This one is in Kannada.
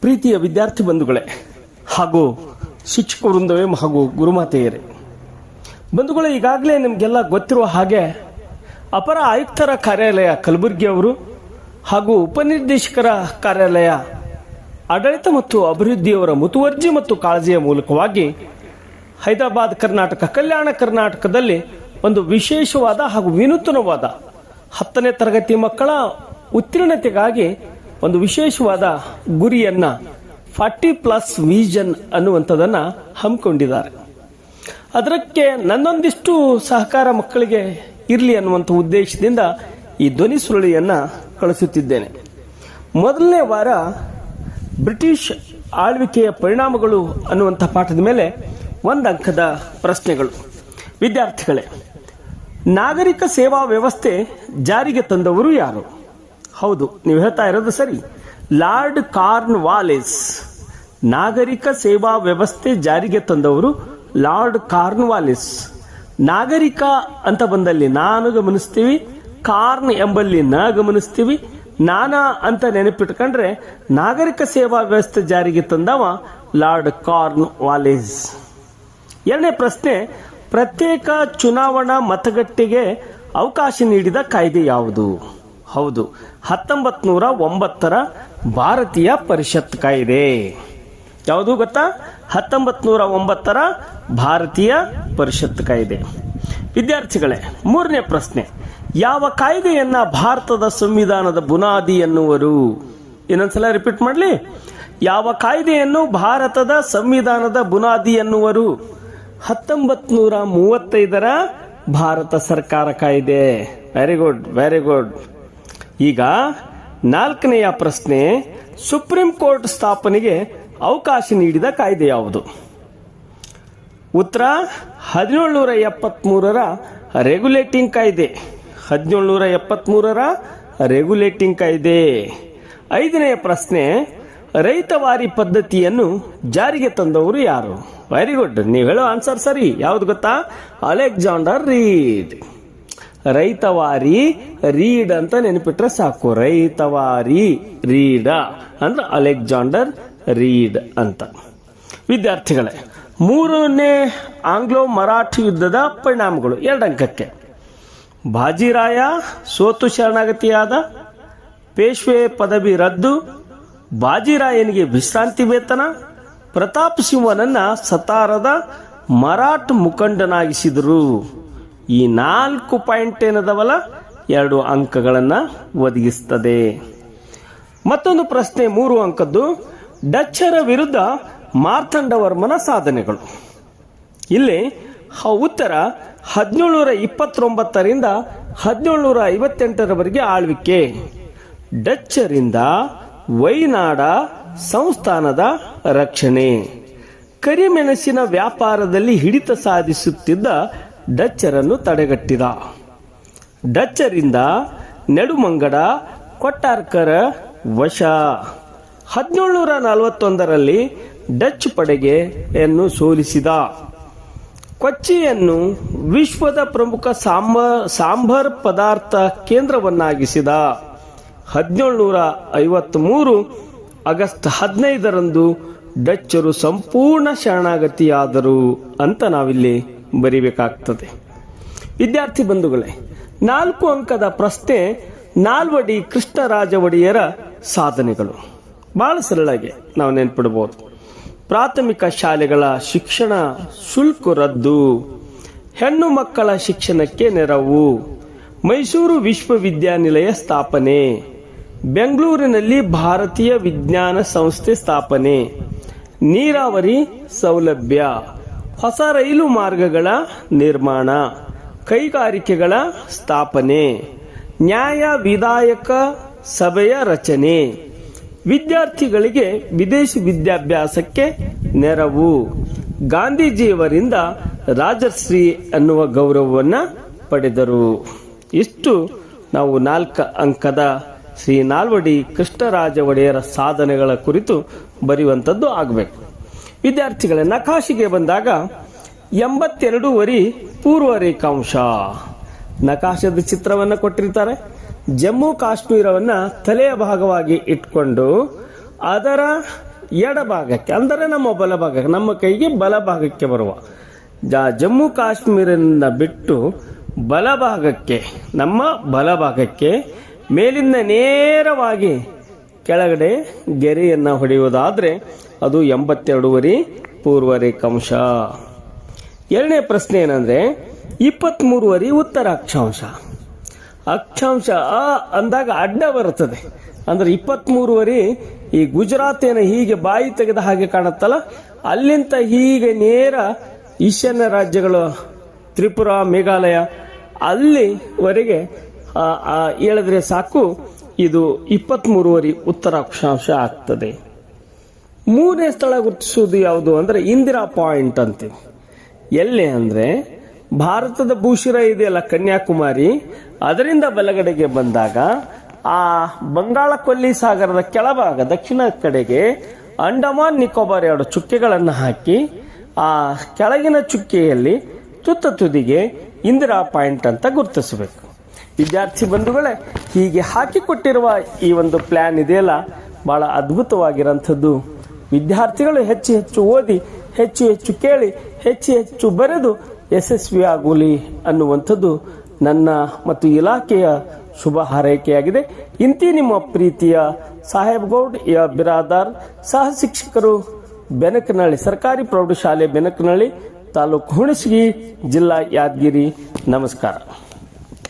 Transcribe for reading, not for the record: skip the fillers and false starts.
ಪ್ರೀತಿಯ ವಿದ್ಯಾರ್ಥಿ ಬಂಧುಗಳೇ ಹಾಗೂ ಶಿಕ್ಷಕ ವೃಂದವೇ ಹಾಗೂ ಗುರುಮಾತೆಯರೇ, ಬಂಧುಗಳೇ, ಈಗಾಗಲೇ ನಿಮಗೆಲ್ಲ ಗೊತ್ತಿರುವ ಹಾಗೆ ಅಪರ ಆಯುಕ್ತರ ಕಾರ್ಯಾಲಯ ಕಲಬುರಗಿ ಅವರು ಹಾಗೂ ಉಪನಿರ್ದೇಶಕರ ಕಾರ್ಯಾಲಯ ಆಡಳಿತ ಮತ್ತು ಅಭಿವೃದ್ಧಿಯವರ ಮುತುವರ್ಜಿ ಮತ್ತು ಕಾಳಜಿಯ ಮೂಲಕವಾಗಿ ಹೈದರಾಬಾದ್ ಕರ್ನಾಟಕ, ಕಲ್ಯಾಣ ಕರ್ನಾಟಕದಲ್ಲಿ ಒಂದು ವಿಶೇಷವಾದ ಹಾಗೂ ವಿನೂತನವಾದ 10ನೇ ತರಗತಿ ಮಕ್ಕಳ ಉತ್ತೀರ್ಣತೆಗಾಗಿ ಒಂದು ವಿಶೇಷವಾದ ಗುರಿಯನ್ನ 40+ ವಿಷನ್ ಅನ್ನುವಂಥದ್ದನ್ನು ಹಮ್ಮಿಕೊಂಡಿದ್ದಾರೆ. ಅದಕ್ಕೆ ನನ್ನೊಂದಿಷ್ಟು ಸಹಕಾರ ಮಕ್ಕಳಿಗೆ ಇರಲಿ ಅನ್ನುವಂಥ ಉದ್ದೇಶದಿಂದ ಈ ಧ್ವನಿ ಸುರುಳಿಯನ್ನು ಕಳಿಸುತ್ತಿದ್ದೇನೆ. ಮೊದಲನೇ ವಾರ ಬ್ರಿಟಿಷ್ ಆಳ್ವಿಕೆಯ ಪರಿಣಾಮಗಳು ಅನ್ನುವಂಥ ಪಾಠದ ಮೇಲೆ 1 ಅಂಕದ ಪ್ರಶ್ನೆಗಳು. ವಿದ್ಯಾರ್ಥಿಗಳೇ, ನಾಗರಿಕ ಸೇವಾ ವ್ಯವಸ್ಥೆ ಜಾರಿಗೆ ತಂದವರು ಯಾರು? ಹೌದು, ನೀವು ಹೇಳ್ತಾ ಇರೋದು ಸರಿ, ಲಾರ್ಡ್ ಕಾರ್ನ್ ವಾಲಿಸ್. ನಾಗರಿಕ ಸೇವಾ ವ್ಯವಸ್ಥೆ ಜಾರಿಗೆ ತಂದವರು ಲಾರ್ಡ್ ಕಾರ್ನ್ ವಾಲಿಸ್. ನಾಗರಿಕ ಅಂತ ಬಂದಲ್ಲಿ ನಾನು ಗಮನಿಸ್ತೀವಿ, ಕಾರ್ನ್ ಎಂಬಲ್ಲಿ ನ ಗಮನಿಸ್ತೀವಿ. ನಾನಾ ಅಂತ ನೆನಪಿಟ್ಕೊಂಡ್ರೆ ನಾಗರಿಕ ಸೇವಾ ವ್ಯವಸ್ಥೆ ಜಾರಿಗೆ ತಂದವ ಲಾರ್ಡ್ ಕಾರ್ನ್ ವಾಲಿಸ್. 2ನೇ ಪ್ರಶ್ನೆ, ಪ್ರತ್ಯೇಕ ಚುನಾವಣಾ ಮತಗಟ್ಟೆಗೆ ಅವಕಾಶ ನೀಡಿದ ಕಾಯ್ದೆ ಯಾವುದು? ಹೌದು, 1909ರ ಭಾರತೀಯ ಪರಿಷತ್ ಕಾಯ್ದೆ. ಯಾವುದು ಗೊತ್ತಾ? 1909ರ ಭಾರತೀಯ ಪರಿಷತ್ ಕಾಯ್ದೆ. ವಿದ್ಯಾರ್ಥಿಗಳೇ, 3ನೇ ಪ್ರಶ್ನೆ, ಯಾವ ಕಾಯ್ದೆಯನ್ನ ಭಾರತದ ಸಂವಿಧಾನದ ಬುನಾದಿ ಎನ್ನುವರು? ಇನ್ನೊಂದ್ಸಲ ರಿಪೀಟ್ ಮಾಡಲಿ. ಯಾವ ಕಾಯ್ದೆಯನ್ನು ಭಾರತದ ಸಂವಿಧಾನದ ಬುನಾದಿ ಎನ್ನುವರು? 1935ರ ಭಾರತ ಸರ್ಕಾರ ಕಾಯ್ದೆ. Very good, very good. ಈಗ 4ನೆಯ ಪ್ರಶ್ನೆ, ಸುಪ್ರೀಂ ಕೋರ್ಟ್ ಸ್ಥಾಪನೆಗೆ ಅವಕಾಶ ನೀಡಿದ ಕಾಯ್ದೆ ಯಾವುದು? ಉತ್ತರ 1773ರ ರೆಗ್ಯುಲೇಟಿಂಗ್ ಕಾಯ್ದೆ. 1773ರ ರೆಗ್ಯುಲೇಟಿಂಗ್ ಕಾಯ್ದೆ. 5ನೆಯ ಪ್ರಶ್ನೆ, ರೈತವಾರಿ ಪದ್ಧತಿಯನ್ನು ಜಾರಿಗೆ ತಂದವರು ಯಾರು? ವೆರಿ ಗುಡ್, ನೀವು ಹೇಳೋ ಆನ್ಸರ್ ಸರಿ. ಯಾವ್ದು ಗೊತ್ತಾ? Alexander read. ರೈತವಾರಿ ರೀಡ್ ಅಂತ ನೆನಪಿಟ್ರೆ ಸಾಕು. ರೈತವಾರಿ ರೀಡ ಅಂದ್ರೆ ಅಲೆಕ್ಸಾಂಡರ್ ರೀಡ್ ಅಂತ. ವಿದ್ಯಾರ್ಥಿಗಳೇ, 3ನೇ ಆಂಗ್ಲೋ ಮರಾಠಿ ಯುದ್ಧದ ಪರಿಣಾಮಗಳು 2 ಅಂಕಕ್ಕೆ. ಬಾಜಿರಾಯ ಸೋತು ಶರಣಾಗತಿಯಾದ, ಪೇಶ್ವೆ ಪದವಿ ರದ್ದು, ಬಾಜಿರಾಯನಿಗೆ ವಿಶ್ರಾಂತಿ ವೇತನ, ಪ್ರತಾಪ್ ಸಿಂಹನನ್ನ ಸತಾರದ ಮರಾಠ ಮುಖಂಡನಾಗಿಸಿದರು. ಈ 4 ಪಾಯಿಂಟ್ ಏನದವಲ್ಲ 2 ಅಂಕಗಳನ್ನು ಒದಗಿಸ್ತದೆ. ಮತ್ತೊಂದು ಪ್ರಶ್ನೆ 3 ಅಂಕದ್ದು, ಡಚ್ಚರ ವಿರುದ್ಧ ಮಾರ್ತಾಂಡವರ್ಮನ ಸಾಧನೆಗಳು. ಇಲ್ಲಿ ಉತ್ತರ 1729ರಿಂದ 1758ರವರೆಗೆ ಆಳ್ವಿಕೆ. ಡಚ್ಚರಿಂದ ವೈನಾಡ ಸಂಸ್ಥಾನದ ರಕ್ಷಣೆ. ಕರಿಮೆಣಸಿನ ವ್ಯಾಪಾರದಲ್ಲಿ ಹಿಡಿತ ಸಾಧಿಸುತ್ತಿದ್ದ ಡಚ್ಚರನ್ನು ತಡೆಗಟ್ಟಿದ. ಡಚ್ಚರಿಂದ ನೆಡುಮಂಗಡ ಕೊಟ್ಟಾರ್ಕರ ವಶ. 1741ರಲ್ಲಿ ಡಚ್ ಪಡೆಗೆಯನ್ನು ಸೋಲಿಸಿದ. ಕೊಚ್ಚಿಯನ್ನು ವಿಶ್ವದ ಪ್ರಮುಖ ಸಾಂಬಾರ್ ಪದಾರ್ಥ ಕೇಂದ್ರವನ್ನಾಗಿಸಿದ. 1753 ಆಗಸ್ಟ್ 15ರಂದು ಡಚ್ಚರು ಸಂಪೂರ್ಣ ಶರಣಾಗತಿಯಾದರು ಅಂತ ನಾವಿಲ್ಲಿ ಬರಿಬೇಕಾಗ್ತದೆ. ವಿದ್ಯಾರ್ಥಿ ಬಂಧುಗಳೇ, 4 ಅಂಕದ ಪ್ರಶ್ನೆ, ನಾಲ್ವಡಿ ಕೃಷ್ಣರಾಜ ಒಡೆಯರ ಸಾಧನೆಗಳು. ಬಹಳ ಸರಳಾಗಿ ನಾವು ನೆನ್ಪಿಡಬಹುದು. ಪ್ರಾಥಮಿಕ ಶಾಲೆಗಳ ಶಿಕ್ಷಣ ಶುಲ್ಕ ರದ್ದು, ಹೆಣ್ಣು ಮಕ್ಕಳ ಶಿಕ್ಷಣಕ್ಕೆ ನೆರವು, ಮೈಸೂರು ವಿಶ್ವವಿದ್ಯಾನಿಲಯ ಸ್ಥಾಪನೆ, ಬೆಂಗಳೂರಿನಲ್ಲಿ ಭಾರತೀಯ ವಿಜ್ಞಾನ ಸಂಸ್ಥೆ ಸ್ಥಾಪನೆ, ನೀರಾವರಿ ಸೌಲಭ್ಯ, ಹೊಸ ರೈಲು ಮಾರ್ಗಗಳ ನಿರ್ಮಾಣ, ಕೈಗಾರಿಕೆಗಳ ಸ್ಥಾಪನೆ, ನ್ಯಾಯ ವಿಧಾಯಕ ಸಭೆಯ ರಚನೆ, ವಿದ್ಯಾರ್ಥಿಗಳಿಗೆ ವಿದೇಶಿ ವಿದ್ಯಾಭ್ಯಾಸಕ್ಕೆ ನೆರವು, ಗಾಂಧೀಜಿಯವರಿಂದ ರಾಜಶ್ರೀ ಅನ್ನುವ ಗೌರವವನ್ನು ಪಡೆದರು. ಇಷ್ಟು ನಾವು 4 ಅಂಕದ ಶ್ರೀ ನಾಲ್ವಡಿ ಕೃಷ್ಣರಾಜ ಒಡೆಯರ ಸಾಧನೆಗಳ ಕುರಿತು ಬರೆಯುವಂಥದ್ದು ಆಗಬೇಕು. ವಿದ್ಯಾರ್ಥಿಗಳೇ, ನಕಾಶೆಗೆ ಬಂದಾಗ 82 ಪೂರ್ವ ರೇಖಾಂಶ. ನಕಾಶದ ಚಿತ್ರವನ್ನು ಕೊಟ್ಟಿರ್ತಾರೆ. ಜಮ್ಮು ಕಾಶ್ಮೀರವನ್ನ ತಲೆಯ ಭಾಗವಾಗಿ ಇಟ್ಕೊಂಡು ಅದರ ಎಡಭಾಗಕ್ಕೆ ಅಂದರೆ ನಮ್ಮ ಬಲಭಾಗಕ್ಕೆ, ನಮ್ಮ ಕೈಗೆ ಬಲಭಾಗಕ್ಕೆ ಬರುವ ಜಮ್ಮು ಕಾಶ್ಮೀರದಿಂದ ಬಿಟ್ಟು ಬಲಭಾಗಕ್ಕೆ, ನಮ್ಮ ಬಲಭಾಗಕ್ಕೆ ಮೇಲಿಂದ ನೇರವಾಗಿ ಕೆಳಗಡೆ ಗೆರೆಯನ್ನು ಹೊಡೆಯುವುದಾದರೆ ಅದು 82 ಪೂರ್ವ ರೇಖಾಂಶ. ಎರಡನೇ ಪ್ರಶ್ನೆ ಏನಂದ್ರೆ 23 ಉತ್ತರ ಅಕ್ಷಾಂಶ. ಅಕ್ಷಾಂಶ ಅ ಅಂದಾಗ ಅಡ್ಡ ಬರುತ್ತದೆ, ಅಂದ್ರೆ 23 ಈ ಗುಜರಾತ್ ಏನ ಹೀಗೆ ಬಾಯಿ ತೆಗೆದ ಹಾಗೆ ಕಾಣುತ್ತಲ್ಲ, ಅಲ್ಲಿಂದ ಹೀಗೆ ನೇರ ಈಶಾನ್ಯ ರಾಜ್ಯಗಳು ತ್ರಿಪುರ, ಮೇಘಾಲಯ ಅಲ್ಲಿವರೆಗೆ ಹೇಳಿದ್ರೆ ಸಾಕು, ಇದು 23 ಉತ್ತರ ಅಕ್ಷಾಂಶ ಆಗ್ತದೆ. ಮೂರನೇ ಸ್ಥಳ ಗುರುತಿಸುವುದು ಯಾವುದು ಅಂದ್ರೆ ಇಂದಿರಾ ಪಾಯಿಂಟ್ ಅಂತೀವಿ. ಎಲ್ಲಿ ಅಂದ್ರೆ ಭಾರತದ ಭೂಶಿರ ಇದೆಯಲ್ಲ ಕನ್ಯಾಕುಮಾರಿ, ಅದರಿಂದ ಬಲಗಡೆಗೆ ಬಂದಾಗ ಆ ಬಂಗಾಳ ಕೊಲ್ಲಿ ಸಾಗರದ ಕೆಳಭಾಗ ದಕ್ಷಿಣ ಕಡೆಗೆ ಅಂಡಮಾನ್ ನಿಕೋಬಾರ್ 2 ಚುಕ್ಕೆಗಳನ್ನು ಹಾಕಿ ಆ ಕೆಳಗಿನ ಚುಕ್ಕೆಯಲ್ಲಿ ತುತ್ತ ತುದಿಗೆ ಇಂದಿರಾ ಪಾಯಿಂಟ್ ಅಂತ ಗುರುತಿಸಬೇಕು. ವಿದ್ಯಾರ್ಥಿ ಬಂಧುಗಳೇ, ಹೀಗೆ ಹಾಕಿಕೊಟ್ಟಿರುವ ಈ ಒಂದು ಪ್ಲಾನ್ ಇದೆಯಲ್ಲ ಬಹಳ ಅದ್ಭುತವಾಗಿರೋಂಥದ್ದು. ವಿದ್ಯಾರ್ಥಿಗಳು ಹೆಚ್ಚು ಹೆಚ್ಚು ಓದಿ, ಹೆಚ್ಚು ಹೆಚ್ಚು ಕೇಳಿ, ಹೆಚ್ಚು ಹೆಚ್ಚು ಬರೆದು ಯಶಸ್ವಿ ಆಗುಲಿ ಅನ್ನುವಂಥದ್ದು ನನ್ನ ಮತ್ತು ಇಲಾಖೆಯ ಶುಭ ಹಾರೈಕೆಯಾಗಿದೆ. ಇಂತಿ ನಿಮ್ಮ ಪ್ರೀತಿಯ ಸಾಹೇಬ್ಗೌಡ್ ಬಿರಾದಾರ್, ಸಹ ಶಿಕ್ಷಕರು, ಬೆನಕನಹಳ್ಳಿ ಸರ್ಕಾರಿ ಪ್ರೌಢಶಾಲೆ, ಬೆನಕನಹಳ್ಳಿ ತಾಲೂಕು, ಹುಣಸಗಿ ಜಿಲ್ಲಾ, ಯಾದಗಿರಿ. ನಮಸ್ಕಾರ.